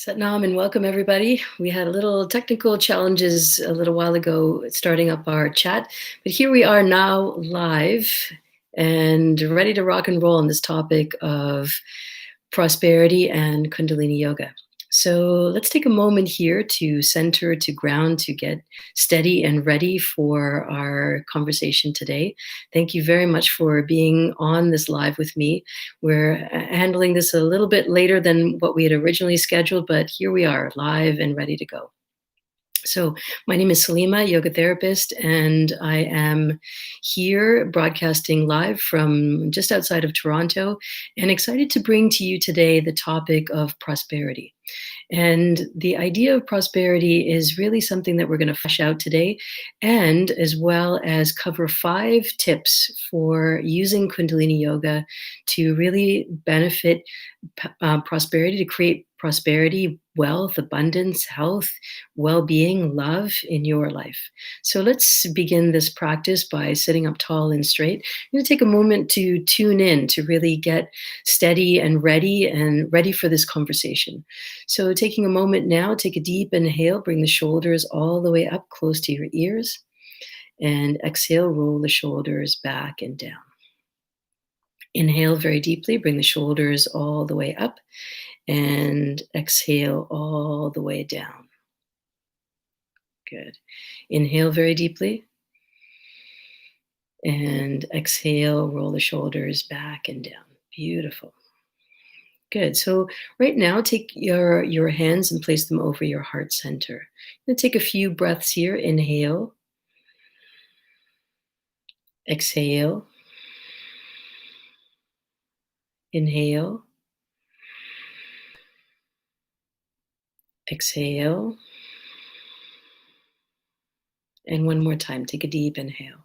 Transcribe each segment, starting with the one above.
Satnam and welcome everybody. We had a little technical challenges a little while ago starting up our chat, but here we are now live and ready to rock and roll on this topic of prosperity and Kundalini yoga. So let's take a moment here to center, to ground, to get steady and ready for our conversation today. Thank you very much for being on this live with me. We're handling this a little bit later than what we had originally scheduled, but here we are, live and ready to go. So my name is Salimah, yoga therapist, and I am here broadcasting live from just outside of Toronto and excited to bring to you today the topic of prosperity. And the idea of prosperity is really something that we're going to flesh out today, and as well as cover 5 tips for using Kundalini yoga to really benefit prosperity, to create prosperity, wealth, abundance, health, well-being, love in your life. So let's begin this practice by sitting up tall and straight. I'm going to take a moment to tune in, to really get steady and ready for this conversation. So taking a moment now, take a deep inhale, bring the shoulders all the way up close to your ears, and exhale, roll the shoulders back and down. Inhale very deeply, bring the shoulders all the way up, and exhale all the way down. Good. Inhale very deeply, and exhale, roll the shoulders back and down. Beautiful. Good. So right now, take your hands and place them over your heart center. I'm going to take a few breaths here. Inhale. Exhale. Inhale. Exhale. And one more time, take a deep inhale.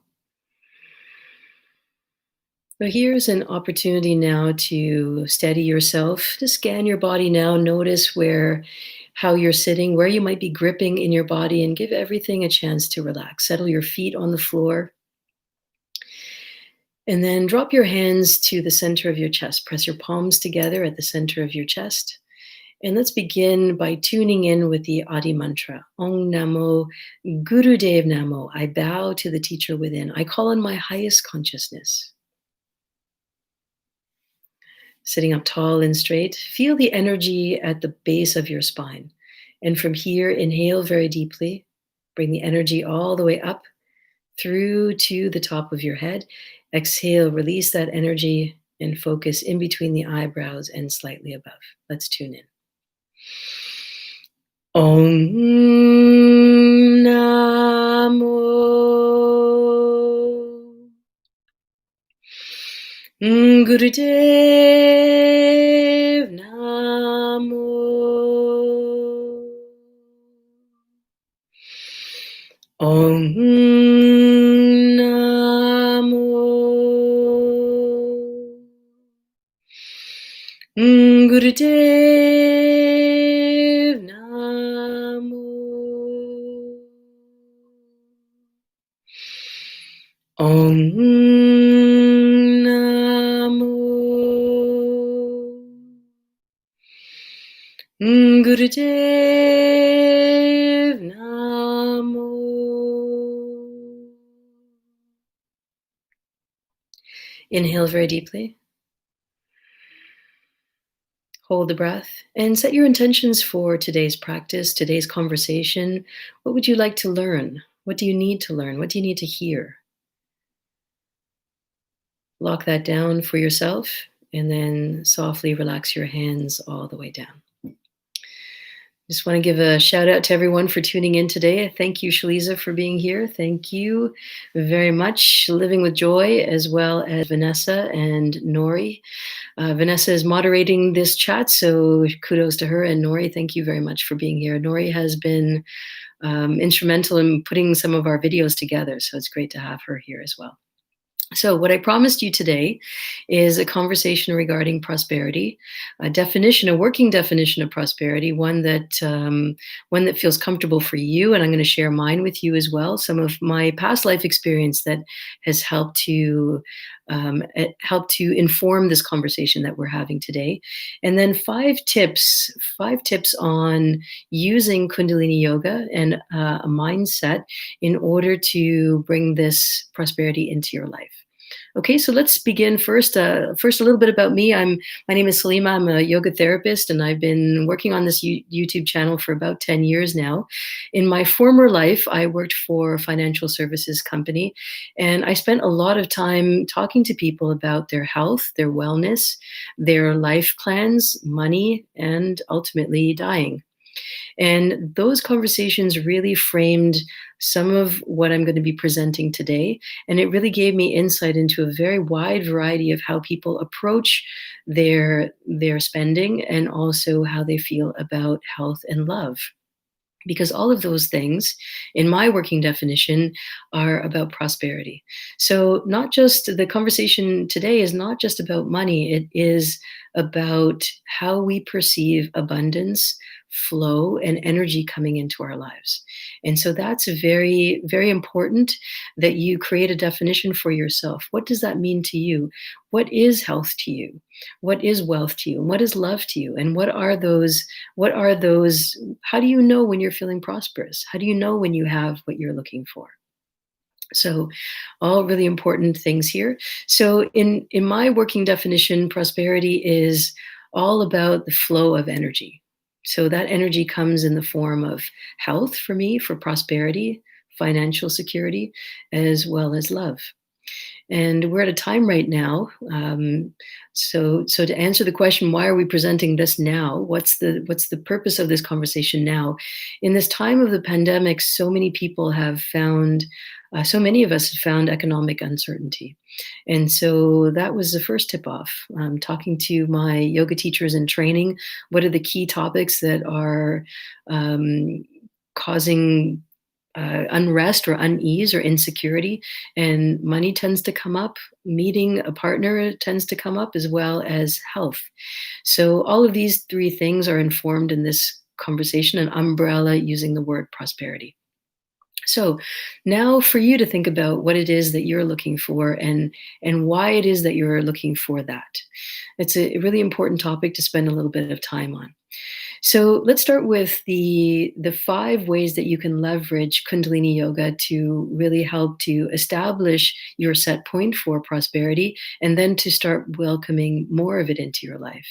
So here's an opportunity now to steady yourself, to scan your body now, notice how you're sitting, where you might be gripping in your body, and give everything a chance to relax. Settle your feet on the floor. And then drop your hands to the center of your chest. Press your palms together at the center of your chest. And let's begin by tuning in with the Adi mantra. Om Namo Gurudev Namo. I bow to the teacher within. I call on my highest consciousness. Sitting up tall and straight, feel the energy at the base of your spine. And from here, inhale very deeply. Bring the energy all the way up through to the top of your head. Exhale, release that energy and focus in between the eyebrows and slightly above. Let's tune in. Om Namo Gurudev Namo Om Namo Gurudev Namo Om Gurudev Namo. Inhale very deeply. Hold the breath and set your intentions for today's practice, today's conversation. What would you like to learn? What do you need to learn? What do you need to hear? Lock that down for yourself and then softly relax your hands all the way down. Just want to give a shout out to everyone for tuning in today. Thank you, Shaliza, for being here. Thank you very much. Living with Joy, as well as Vanessa and Nori. Vanessa is moderating this chat, so kudos to her. And Nori, thank you very much for being here. Nori has been instrumental in putting some of our videos together, so it's great to have her here as well. So, what I promised you today is a conversation regarding prosperity, a working definition of prosperity, one that feels comfortable for you, and I'm going to share mine with you as well. Some of my past life experience that has helped to inform this conversation that we're having today, and then five tips on using Kundalini yoga and a mindset in order to bring this prosperity into your life. Okay, so let's begin first. First, a little bit about me. My name is Salimah. I'm a yoga therapist, and I've been working on this YouTube channel for about 10 years now. In my former life, I worked for a financial services company, and I spent a lot of time talking to people about their health, their wellness, their life plans, money, and ultimately dying. And those conversations really framed some of what I'm going to be presenting today. And it really gave me insight into a very wide variety of how people approach their spending and also how they feel about health and love. Because all of those things, in my working definition, are about prosperity. So, not just the conversation today is not just about money, it is about how we perceive abundance, flow, and energy coming into our lives. And so, that's very, very important that you create a definition for yourself. What does that mean to you? What is health to you? What is wealth to you? And what is love to you? And what are those how do you know when you're feeling prosperous? How do you know when you have what you're looking for? So, all really important things here. So, in my working definition, prosperity is all about the flow of energy. So that energy comes in the form of health for me, for prosperity, financial security, as well as love. And we're at a time right now. So to answer the question, why are we presenting this now? What's the purpose of this conversation now? In this time of the pandemic, so many of us have found economic uncertainty. And so that was the first tip off. Talking to my yoga teachers in training, what are the key topics that are causing unrest or unease or insecurity, and money tends to come up. Meeting a partner tends to come up, as well as health. So all of these three things are informed in this conversation, an umbrella using the word prosperity. So now for you to think about what it is that you're looking for, and why it is that you're looking for that. It's a really important topic to spend a little bit of time on. So let's start with the five ways that you can leverage Kundalini yoga to really help to establish your set point for prosperity, and then to start welcoming more of it into your life.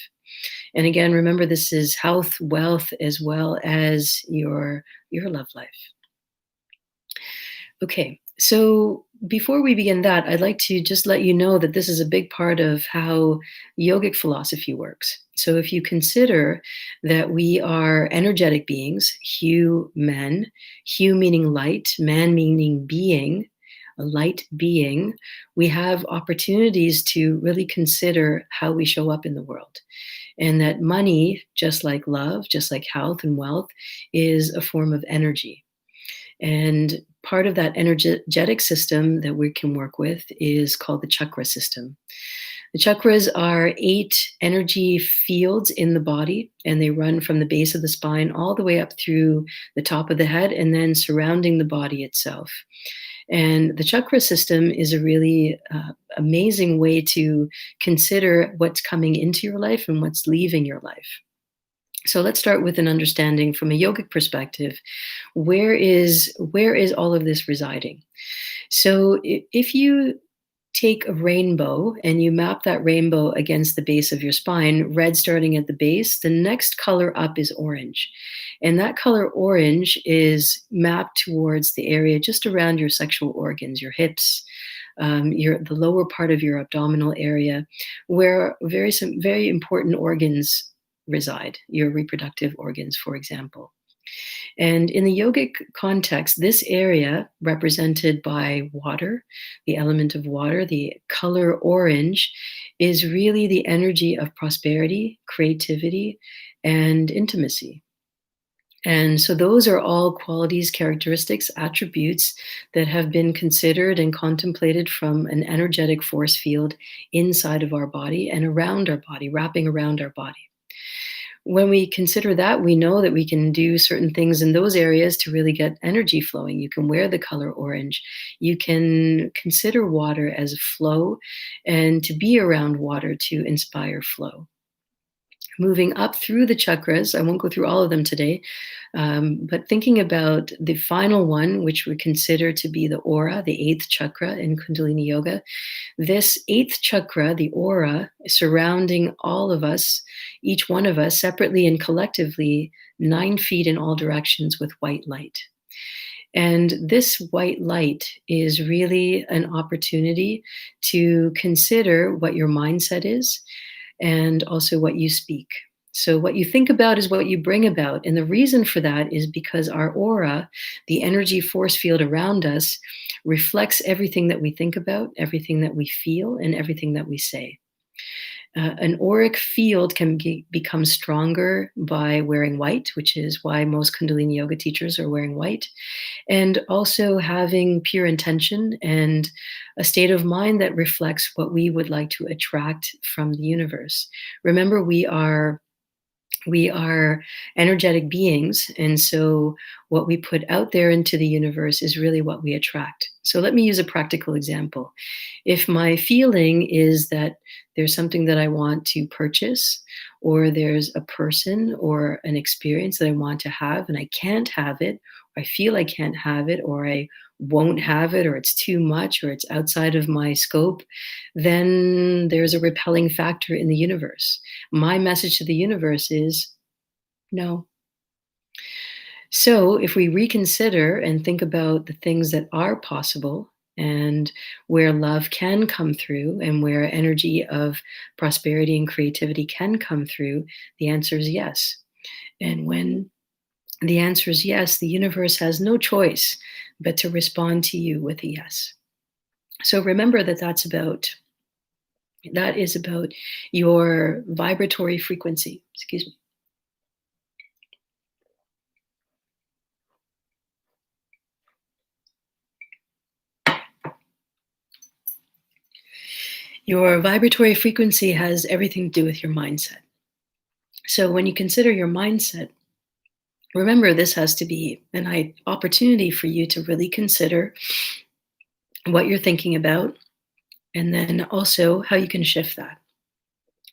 And again, remember, this is health, wealth, as well as your love life. Okay, so before we begin that, I'd like to just let you know that this is a big part of how yogic philosophy works. So if you consider that we are energetic beings, Hu men, Hu meaning light, man meaning being, a light being, we have opportunities to really consider how we show up in the world. And that money, just like love, just like health and wealth, is a form of energy. And part of that energetic system that we can work with is called the chakra system. The chakras are 8 energy fields in the body, and they run from the base of the spine all the way up through the top of the head and then surrounding the body itself. And the chakra system is a really amazing way to consider what's coming into your life and what's leaving your life. So let's start with an understanding from a yogic perspective. Where is all of this residing? So if you take a rainbow and you map that rainbow against the base of your spine, red starting at the base, the next color up is orange. And that color orange is mapped towards the area just around your sexual organs, your hips, the lower part of your abdominal area, where some very important organs reside, your reproductive organs, for example. And in the yogic context, this area represented by water, the element of water, the color orange, is really the energy of prosperity, creativity, and intimacy. And so those are all qualities, characteristics, attributes that have been considered and contemplated from an energetic force field inside of our body and around our body, wrapping around our body. When we consider that, we know that we can do certain things in those areas to really get energy flowing. You can wear the color orange. You can consider water as a flow and to be around water to inspire flow. Moving up through the chakras, I won't go through all of them today, but thinking about the final one, which we consider to be the aura, the eighth chakra in Kundalini Yoga. This eighth chakra, the aura, surrounding all of us, each one of us, separately and collectively, 9 feet in all directions with white light. And this white light is really an opportunity to consider what your mindset is and also what you speak. So, what you think about is what you bring about. And the reason for that is because our aura, the energy force field around us, reflects everything that we think about, everything that we feel, and everything that we say. An auric field can become stronger by wearing white, which is why most Kundalini yoga teachers are wearing white, and also having pure intention and a state of mind that reflects what we would like to attract from the universe. Remember, we are energetic beings, and so what we put out there into the universe is really what we attract. So let me use a practical example. If my feeling is that there's something that I want to purchase, or there's a person or an experience that I want to have and I can't have it, or I feel I can't have it, or I won't have it, or it's too much, or it's outside of my scope, then there's a repelling factor in the universe. My message to the universe is no. So if we reconsider and think about the things that are possible and where love can come through and where energy of prosperity and creativity can come through, the answer is yes. And when the answer is yes, the universe has no choice but to respond to you with a yes. So remember that that is about your vibratory frequency. Excuse me. Your vibratory frequency has everything to do with your mindset. So when you consider your mindset, remember this has to be an opportunity for you to really consider what you're thinking about and then also how you can shift that.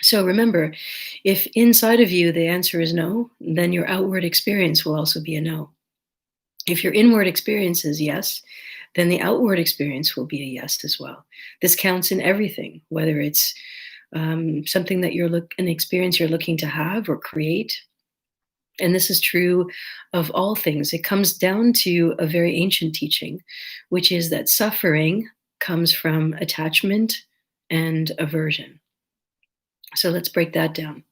So remember, if inside of you the answer is no, then your outward experience will also be a no. If your inward experience is yes, then the outward experience will be a yes as well. This counts in everything, whether it's something that an experience you're looking to have or create. And this is true of all things. It comes down to a very ancient teaching, which is that suffering comes from attachment and aversion. So let's break that down.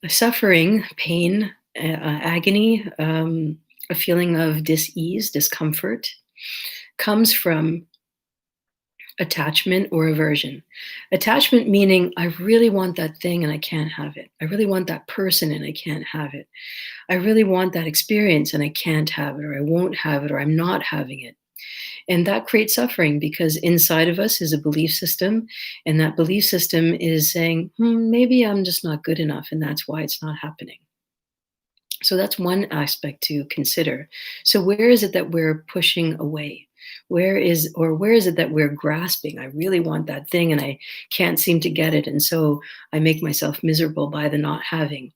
Suffering, pain, agony, a feeling of dis-ease, discomfort, comes from attachment or aversion. Attachment meaning I really want that thing and I can't have it. I really want that person and I can't have it. I really want that experience and I can't have it, or I won't have it, or I'm not having it. And that creates suffering because inside of us is a belief system, and that belief system is saying, maybe I'm just not good enough, and that's why it's not happening. So that's one aspect to consider. So where is it that we're pushing away? Where is it that we're grasping? I really want that thing and I can't seem to get it. And so I make myself miserable by the not having.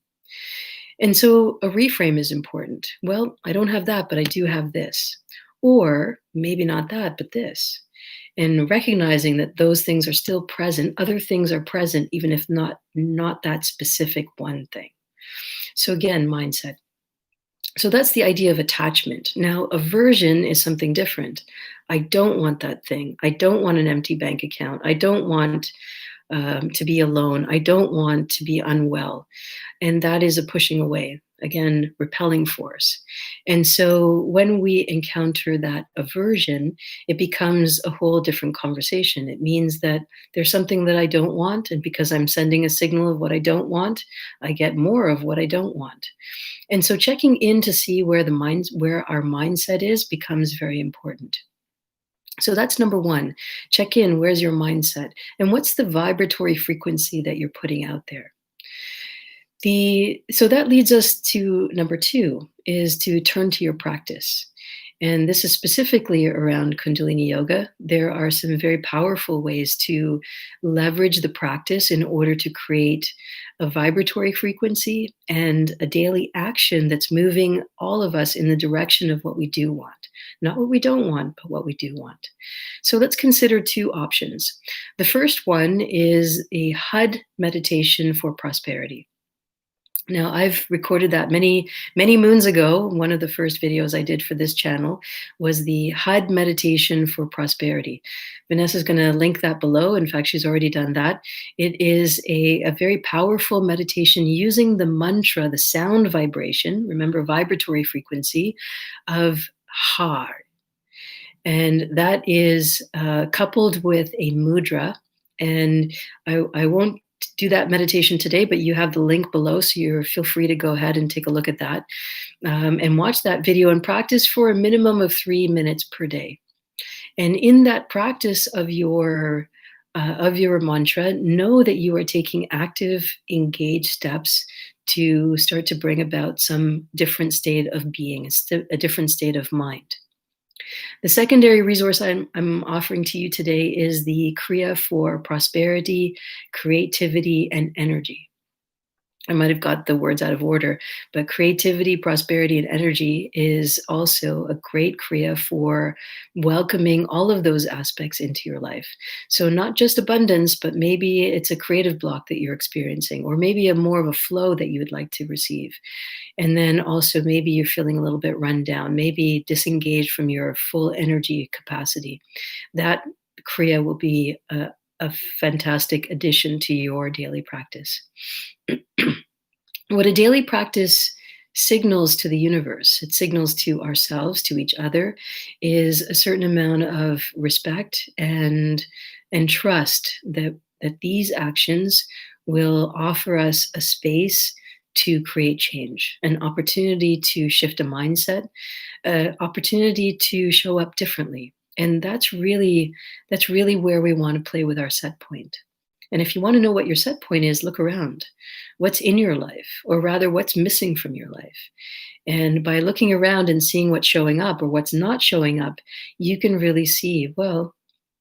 And so a reframe is important. Well, I don't have that, but I do have this. Or maybe not that, but this. And recognizing that those things are still present, other things are present, even if not that specific one thing. So again, mindset. So that's the idea of attachment. Now, aversion is something different. I don't want that thing. I don't want an empty bank account. I don't want to be alone. I don't want to be unwell. And that is a pushing away. again, repelling force. And so when we encounter that aversion, it becomes a whole different conversation. It means that there's something that I don't want, and because I'm sending a signal of what I don't want, I get more of what I don't want. And so checking in to see where our mindset is becomes very important. So that's number one. Check in, where's your mindset? And what's the vibratory frequency that you're putting out there? So that leads us to number two, is to turn to your practice. And this is specifically around Kundalini yoga. There are some very powerful ways to leverage the practice in order to create a vibratory frequency and a daily action that's moving all of us in the direction of what we do want. Not what we don't want, but what we do want. So let's consider two options. The first one is a HUD meditation for prosperity. Now, I've recorded that many, many moons ago. One of the first videos I did for this channel was the HUD meditation for prosperity. Vanessa's going to link that below. In fact, she's already done that. It is a very powerful meditation using the mantra, the sound vibration, remember vibratory frequency, of HA. And that is coupled with a mudra. And I won't do that meditation today, but you have the link below, so you feel free to go ahead and take a look at that and watch that video and practice for a minimum of 3 minutes per day. And in that practice of your mantra, know that you are taking active, engaged steps to start to bring about some different state of being, a different state of mind. The secondary resource I'm offering to you today is the Kriya for prosperity, creativity, and energy. I might have got the words out of order, but creativity, prosperity, and energy is also a great Kriya for welcoming all of those aspects into your life. So not just abundance, but maybe it's a creative block that you're experiencing, or maybe more of a flow that you would like to receive. And then also maybe you're feeling a little bit run down, maybe disengaged from your full energy capacity. That Kriya will be a fantastic addition to your daily practice. What a daily practice signals to the universe, it signals to ourselves, to each other, is a certain amount of respect and trust that these actions will offer us a space to create change, an opportunity to shift a mindset, an opportunity to show up differently. And that's really where we want to play with our set point. And if you want to know what your set point is, look around. What's in your life, or rather, what's missing from your life? And by looking around and seeing what's showing up or what's not showing up, you can really see, well,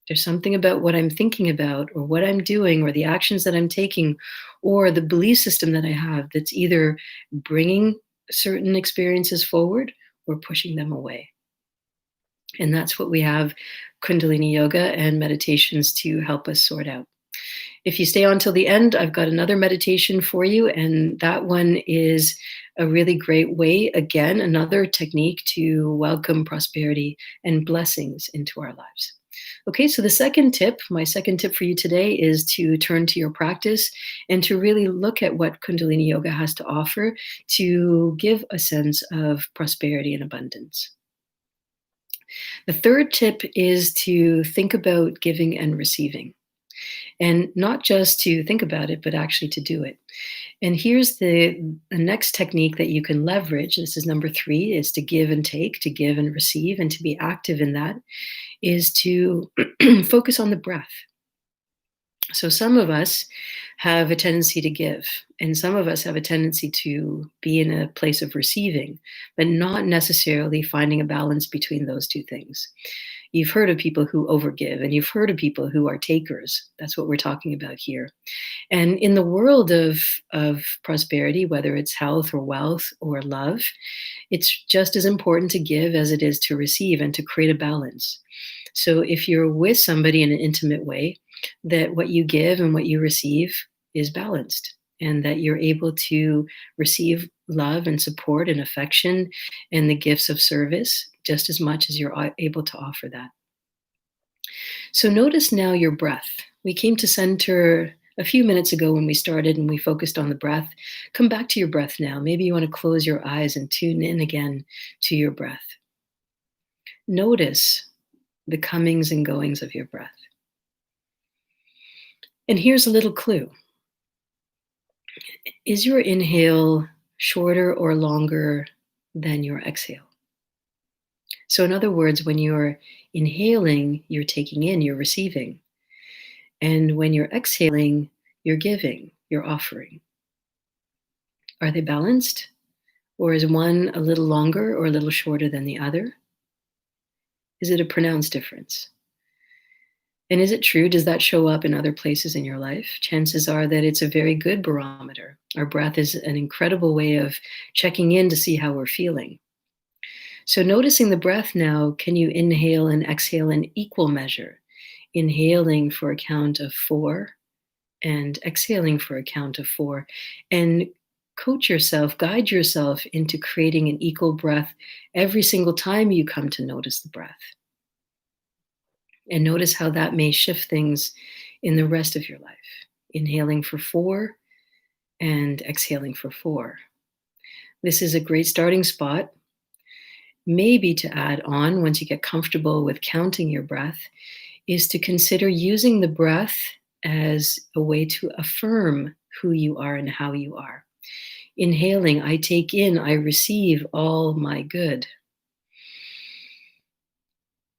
there's something about what I'm thinking about, or what I'm doing, or the actions that I'm taking, or the belief system that I have that's either bringing certain experiences forward or pushing them away. And that's what we have Kundalini yoga and meditations to help us sort out. If you stay on till the end, I've got another meditation for you, and that one is a really great way, again, another technique to welcome prosperity and blessings into our lives. Okay, so my second tip for you today is to turn to your practice and to really look at what Kundalini yoga has to offer to give a sense of prosperity and abundance. The third tip is to think about giving and receiving. And not just to think about it, but actually to do it. And here's the next technique that you can leverage. This is number 3, is to give and take, to give and receive, and to be active in that, is to focus on the breath. So some of us have a tendency to give, and some of us have a tendency to be in a place of receiving, but not necessarily finding a balance between those two things. You've heard of people who overgive, and you've heard of people who are takers. That's what we're talking about here. And in the world of prosperity, whether it's health or wealth or love, it's just as important to give as it is to receive, and to create a balance. So if you're with somebody in an intimate way, that what you give and what you receive is balanced, and that you're able to receive love and support and affection and the gifts of service just as much as you're able to offer that. So notice now your breath. We came to center a few minutes ago when we started and we focused on the breath. Come back to your breath now. Maybe you want to close your eyes and tune in again to your breath. Notice the comings and goings of your breath. And here's a little clue. Is your inhale shorter or longer than your exhale? So, in other words, when you're inhaling, you're taking in, you're receiving. And when you're exhaling, you're giving, you're offering. Are they balanced? Or is one a little longer or a little shorter than the other? Is it a pronounced difference? And is it true? Does that show up in other places in your life? Chances are that it's a very good barometer. Our breath is an incredible way of checking in to see how we're feeling. So, noticing the breath now, can you inhale and exhale in equal measure? Inhaling for a count of 4 and exhaling for a count of 4. And coach yourself, guide yourself into creating an equal breath every single time you come to notice the breath. And notice how that may shift things in the rest of your life. Inhaling for 4 and exhaling for 4. This is a great starting spot. Maybe to add on, once you get comfortable with counting your breath, is to consider using the breath as a way to affirm who you are and how you are. Inhaling, I take in, I receive all my good.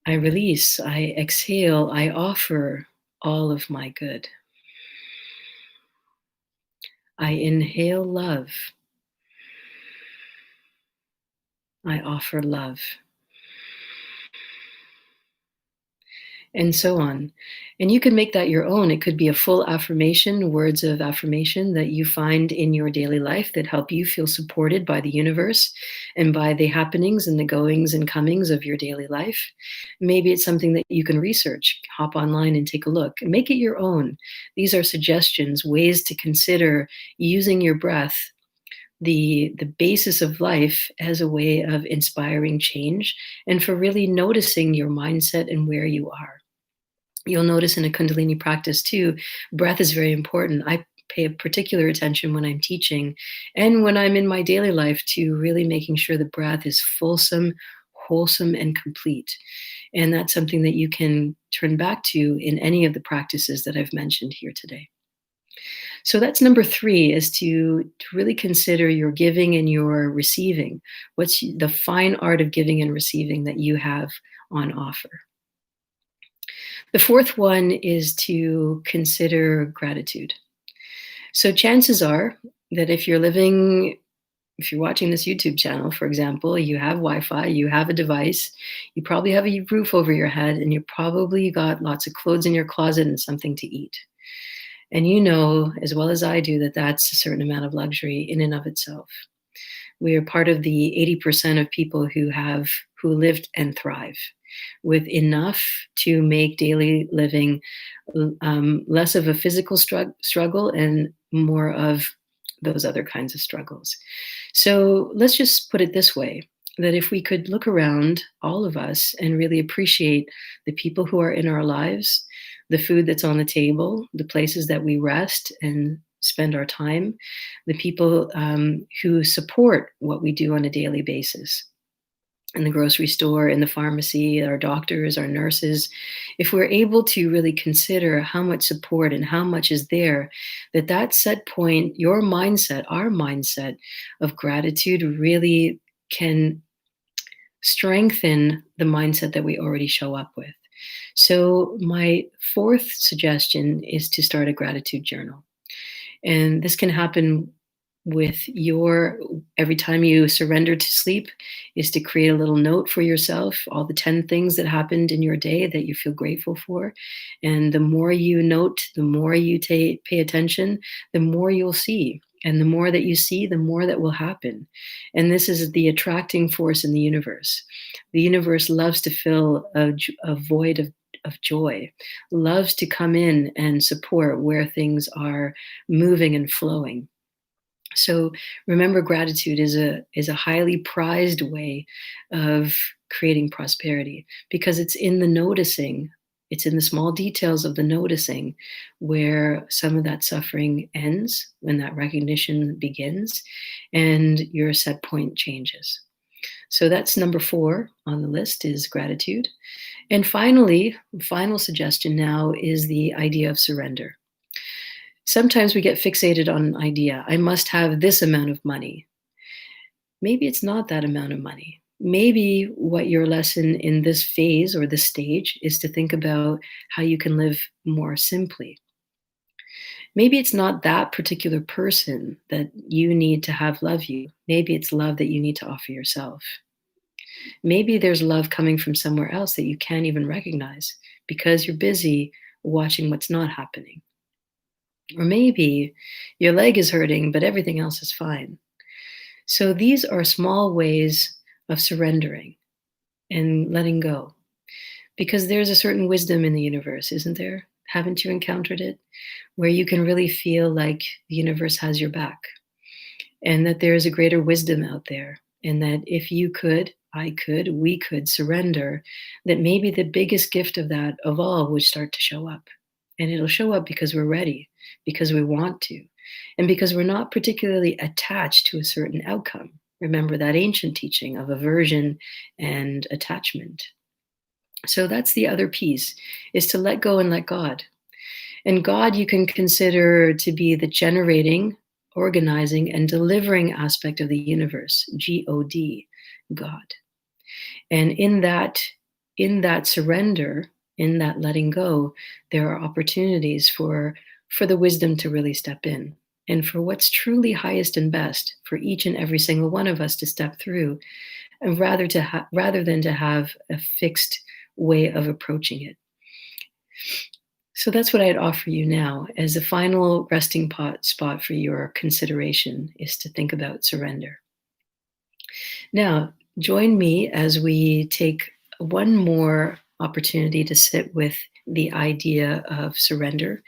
I release, I exhale, I offer all of my good. I inhale love. I offer love. And so on. And you can make that your own. It could be a full affirmation, words of affirmation that you find in your daily life that help you feel supported by the universe and by the happenings and the goings and comings of your daily life. Maybe it's something that you can research, hop online and take a look, make it your own. These are suggestions, ways to consider using your breath, the basis of life, as a way of inspiring change and for really noticing your mindset and where you are. You'll notice in a Kundalini practice too, breath is very important. I pay a particular attention when I'm teaching and when I'm in my daily life to really making sure the breath is fulsome, wholesome, and complete. And that's something that you can turn back to in any of the practices that I've mentioned here today. So that's number 3, is to really consider your giving and your receiving. What's the fine art of giving and receiving that you have on offer? The 4th one is to consider gratitude. So chances are that if you're watching this YouTube channel, for example, you have Wi-Fi, you have a device, you probably have a roof over your head, and you probably got lots of clothes in your closet and something to eat. And you know, as well as I do, that that's a certain amount of luxury in and of itself. We are part of the 80% of people who lived and thrive with enough to make daily living less of a physical struggle and more of those other kinds of struggles. So let's just put it this way, that if we could look around, all of us, and really appreciate the people who are in our lives, the food that's on the table, the places that we rest and spend our time, the people who support what we do on a daily basis, in the grocery store, in the pharmacy, our doctors, our nurses, if we're able to really consider how much support and how much is there, that set point, your mindset, our mindset of gratitude really can strengthen the mindset that we already show up with. So my 4th suggestion is to start a gratitude journal. And this can happen with every time you surrender to sleep, is to create a little note for yourself, all the 10 things that happened in your day that you feel grateful for. And the more you note, the more you pay attention, the more you'll see. And the more that you see, the more that will happen. And this is the attracting force in the universe. The universe loves to fill a void of joy, loves to come in and support where things are moving and flowing. So remember, gratitude is a highly prized way of creating prosperity, because it's in the noticing It's in the small details of the noticing where some of that suffering ends, when that recognition begins, and your set point changes. So that's number 4 on the list is gratitude. And finally, final suggestion now is the idea of surrender. Sometimes we get fixated on an idea. I must have this amount of money. Maybe it's not that amount of money. Maybe what your lesson in this phase or this stage is to think about how you can live more simply. Maybe it's not that particular person that you need to have love you. Maybe it's love that you need to offer yourself. Maybe there's love coming from somewhere else that you can't even recognize because you're busy watching what's not happening. Or maybe your leg is hurting, but everything else is fine. So these are small ways of surrendering and letting go because there's a certain wisdom in the universe, isn't there? Haven't you encountered it? Where you can really feel like the universe has your back and that there is a greater wisdom out there. And that if you could, I could, we could surrender, that maybe the biggest gift of that of all would start to show up. And it'll show up because we're ready, because we want to, and because we're not particularly attached to a certain outcome. Remember that ancient teaching of aversion and attachment. So that's the other piece, is to let go and let God. And God you can consider to be the generating, organizing, and delivering aspect of the universe, G-O-D, God. And in that surrender, in that letting go, there are opportunities for the wisdom to really step in and for what's truly highest and best for each and every single one of us to step through, and rather than to have a fixed way of approaching it. So that's what I'd offer you now as a final resting spot for your consideration, is to think about surrender. Now, join me as we take one more opportunity to sit with the idea of surrender.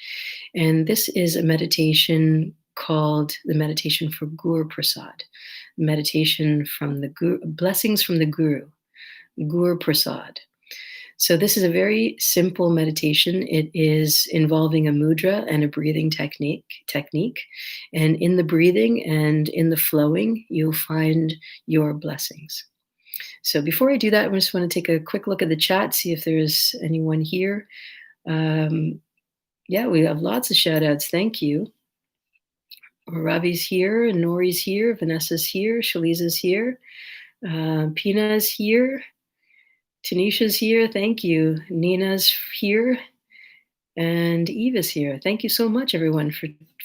And this is a meditation called the meditation for Guru Prasad, meditation from the Guru, blessings from the Guru Prasad. So this is a very simple meditation. It is involving a mudra and a breathing technique. And in the breathing and in the flowing, you'll find your blessings. So before I do that, I just want to take a quick look at the chat, see if there's anyone here. Yeah, we have lots of shout outs. Thank you. Ravi's here, Nori's here, Vanessa's here, Shaliza's here, Pina's here. Tanisha's here, thank you. Nina's here, and Eva's here. Thank you so much, everyone,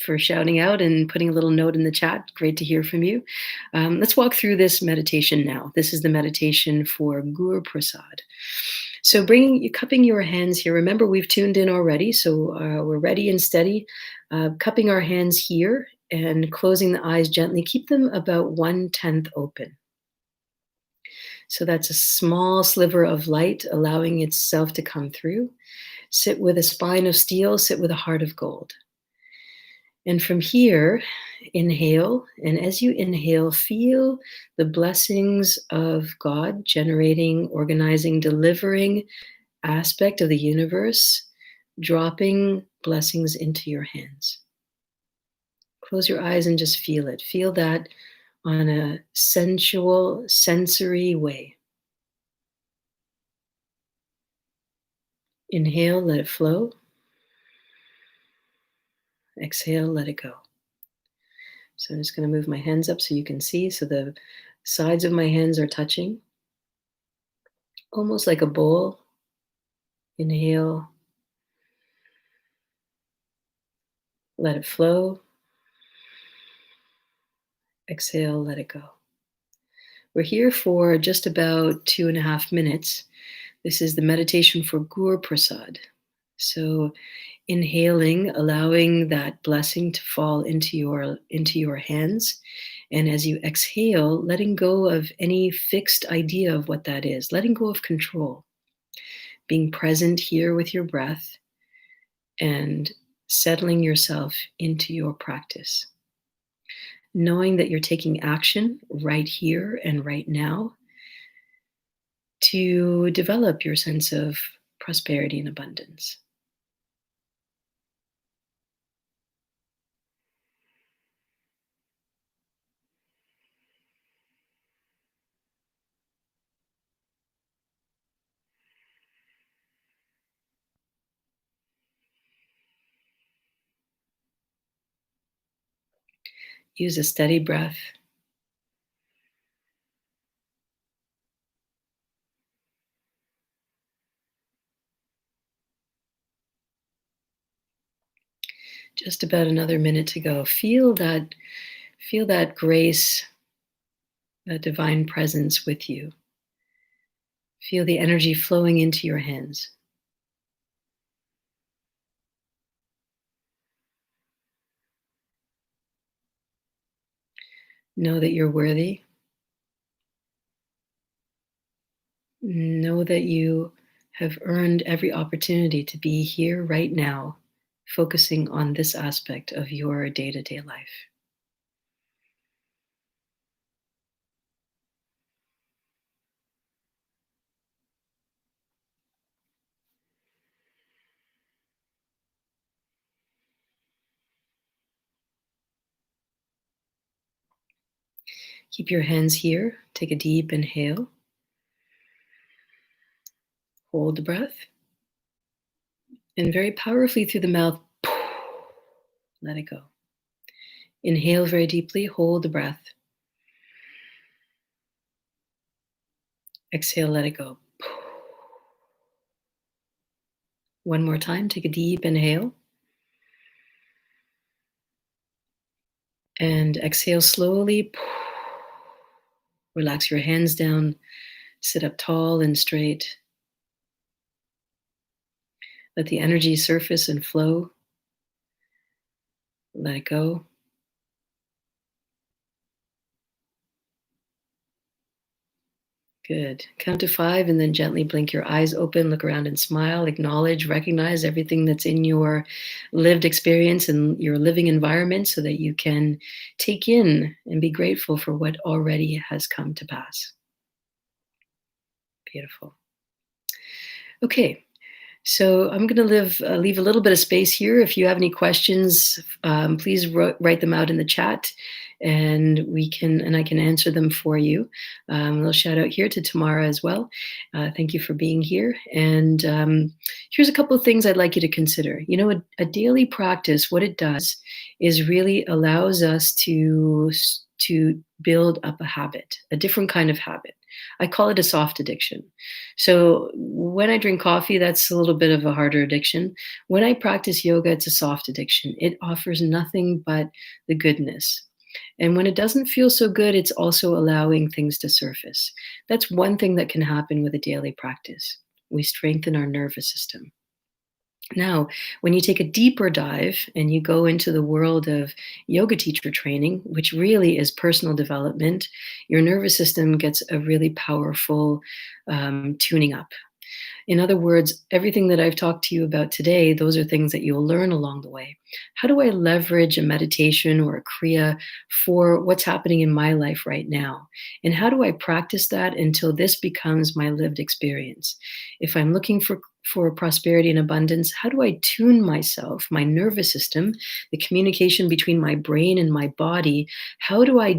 for shouting out and putting a little note in the chat. Great to hear from you. Let's walk through this meditation now. This is the meditation for Guru Prasad. So cupping your hands here. Remember, we've tuned in already, so we're ready and steady. Cupping our hands here and closing the eyes gently. Keep them about 1/10 open. So that's a small sliver of light allowing itself to come through. Sit with a spine of steel, sit with a heart of gold. And from here, inhale. And as you inhale, feel the blessings of God generating, organizing, delivering aspect of the universe, dropping blessings into your hands. Close your eyes and just feel it. Feel that on a sensual, sensory way. Inhale, let it flow. Exhale, let it go. So I'm just going to move my hands up so you can see. So the sides of my hands are touching, almost like a bowl. Inhale, let it flow. Exhale, let it go. We're here for just about 2.5 minutes. This is the meditation for Guru Prasad. So inhaling, allowing that blessing to fall into your hands. And as you exhale, letting go of any fixed idea of what that is, letting go of control, being present here with your breath and settling yourself into your practice. Knowing that you're taking action right here and right now to develop your sense of prosperity and abundance. Use a steady breath. Just about another minute to go. Feel that grace, that divine presence with you. Feel the energy flowing into your hands. Know that you're worthy. Know that you have earned every opportunity to be here right now, focusing on this aspect of your day-to-day life. Keep your hands here. Take a deep inhale. Hold the breath. And very powerfully through the mouth, let it go. Inhale very deeply. Hold the breath. Exhale, let it go. One more time. Take a deep inhale. And exhale slowly. Relax your hands down. Sit up tall and straight. Let the energy surface and flow. Let it go. Good. Count to 5 and then gently blink your eyes open, look around and smile, acknowledge, recognize everything that's in your lived experience and your living environment so that you can take in and be grateful for what already has come to pass. Beautiful. Okay. So I'm going to leave a little bit of space here. If you have any questions, please write them out in the chat, and I can answer them for you. A little shout out here to Tamara as well. Thank you for being here. And here's a couple of things I'd like you to consider. You know, a daily practice, what it does is really allows us to build up a habit, a different kind of habit. I call it a soft addiction. So when I drink coffee, that's a little bit of a harder addiction. When I practice yoga, it's a soft addiction. It offers nothing but the goodness. And when it doesn't feel so good, it's also allowing things to surface. That's one thing that can happen with a daily practice. We strengthen our nervous system. Now, when you take a deeper dive and you go into the world of yoga teacher training, which really is personal development, your nervous system gets a really powerful tuning up. In other words, everything that I've talked to you about today, those are things that you'll learn along the way. How do I leverage a meditation or a Kriya for what's happening in my life right now? And how do I practice that until this becomes my lived experience? If I'm looking for prosperity and abundance, how do I tune myself, my nervous system, the communication between my brain and my body? How do I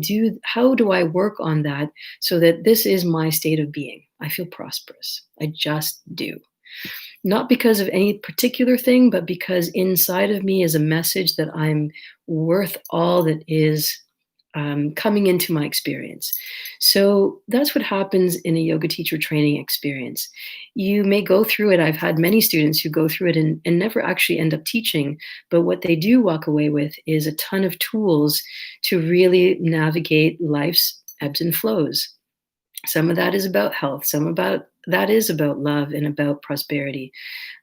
work on that so that this is my state of being? I feel prosperous. I just do. Not because of any particular thing, but because inside of me is a message that I'm worth all that is coming into my experience. So that's what happens in a yoga teacher training experience. You may go through it. I've had many students who go through it and never actually end up teaching. But what they do walk away with is a ton of tools to really navigate life's ebbs and flows. Some of that is about health. Some about that is about love and about prosperity,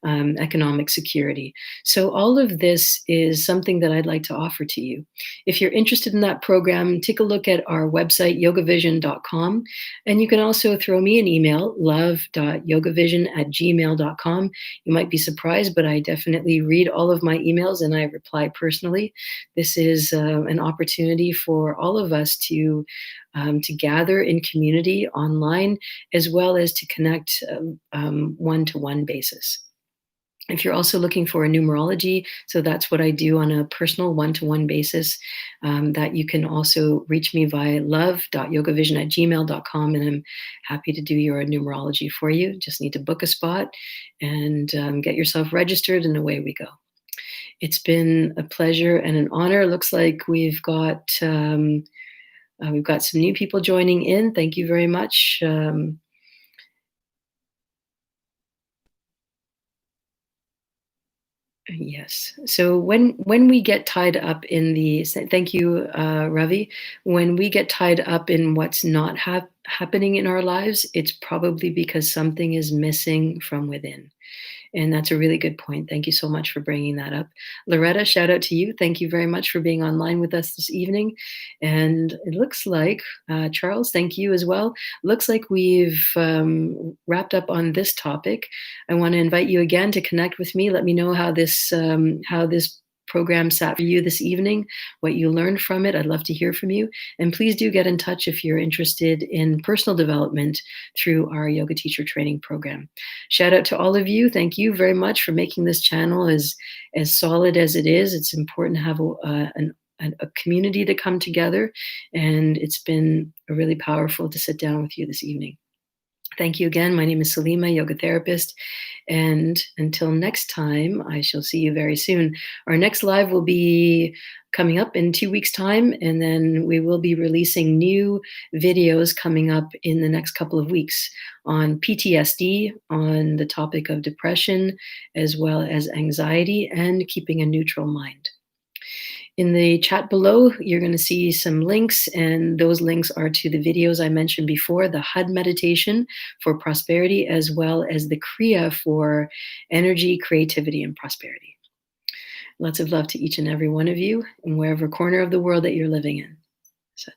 economic security. So all of this is something that I'd like to offer to you. If you're interested in that program, take a look at our website, yogavision.com. And you can also throw me an email, love.yogavision@gmail.com. You might be surprised, but I definitely read all of my emails and I reply personally. This is an opportunity for all of us to to gather in community online, as well as to connect one-to-one basis. If you're also looking for a numerology, so that's what I do on a personal one-to-one basis, that you can also reach me via love.yogavision@gmail.com, and I'm happy to do your numerology for you. Just need to book a spot and get yourself registered, and away we go. It's been a pleasure and an honor. Looks like we've got some new people joining in. Thank you very much. Yes. So when we get tied up in thank you, Ravi. When we get tied up in what's not happening in our lives, it's probably because something is missing from within. And that's a really good point. Thank you so much for bringing that up. Loretta, shout out to you. Thank you very much for being online with us this evening. And it looks like, Charles, thank you as well. Looks like we've wrapped up on this topic. I want to invite you again to connect with me. Let me know how this program sat for you this evening, what you learned from it. I'd love to hear from you. And please do get in touch if you're interested in personal development through our yoga teacher training program. Shout out to all of you. Thank you very much for making this channel as solid as it is. It's important to have a community to come together, and it's been really powerful to sit down with you this evening. Thank you again. My name is Salimah, yoga therapist. And until next time, I shall see you very soon. Our next live will be coming up in 2 weeks' time, and then we will be releasing new videos coming up in the next couple of weeks on PTSD, on the topic of depression, as well as anxiety and keeping a neutral mind. In the chat below, you're going to see some links, and those links are to the videos I mentioned before, the HUD meditation for prosperity, as well as the Kriya for energy, creativity, and prosperity. Lots of love to each and every one of you in wherever corner of the world that you're living in. So,